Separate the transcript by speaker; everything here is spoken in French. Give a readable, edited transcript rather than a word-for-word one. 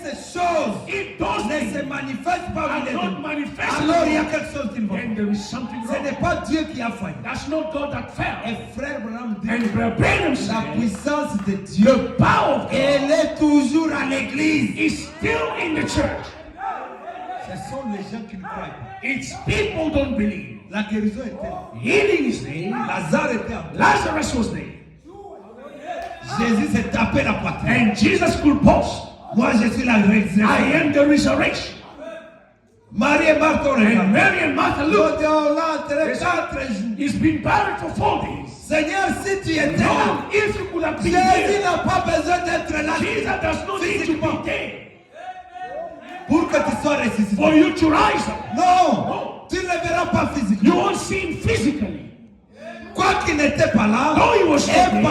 Speaker 1: ces choses ne se manifestent pas, alors il y a quelque chose qui ne va pas. Ce n'est pas Dieu qui a failli.
Speaker 2: That's not God that fell.
Speaker 1: Et frère Branham dit,
Speaker 2: And Brother Branham said,
Speaker 1: la puissance de Dieu,
Speaker 2: the power of God
Speaker 1: elle est toujours à l'église.
Speaker 2: is still in the church.
Speaker 1: Ce sont les gens qui ne croient pas.
Speaker 2: It's people don't believe.
Speaker 1: La guérison était là.
Speaker 2: Healing is there.
Speaker 1: Lazare était là.
Speaker 2: Lazarus was there.
Speaker 1: Jésus s'est tapé la poitrine.
Speaker 2: And Jesus could boast,
Speaker 1: Moi je suis la résurrection.
Speaker 2: I am the resurrection.
Speaker 1: Marie et Marthe ont
Speaker 2: And
Speaker 1: regardé.
Speaker 2: Mary and Martha looked.
Speaker 1: On l'a enterré 4 jours.
Speaker 2: He's been buried for 4 days.
Speaker 1: Seigneur, si tu étais là,
Speaker 2: Lord, if you could have been
Speaker 1: Jésus
Speaker 2: there,
Speaker 1: n'a pas besoin d'être là
Speaker 2: Jesus does not need to be there
Speaker 1: pour que tu sois ressuscité.
Speaker 2: for you to rise up.
Speaker 1: Non, tu ne le verras pas physiquement.
Speaker 2: You won't see him physically.
Speaker 1: Quoi qu'il n'était pas là,
Speaker 2: Though he was
Speaker 1: et
Speaker 2: there,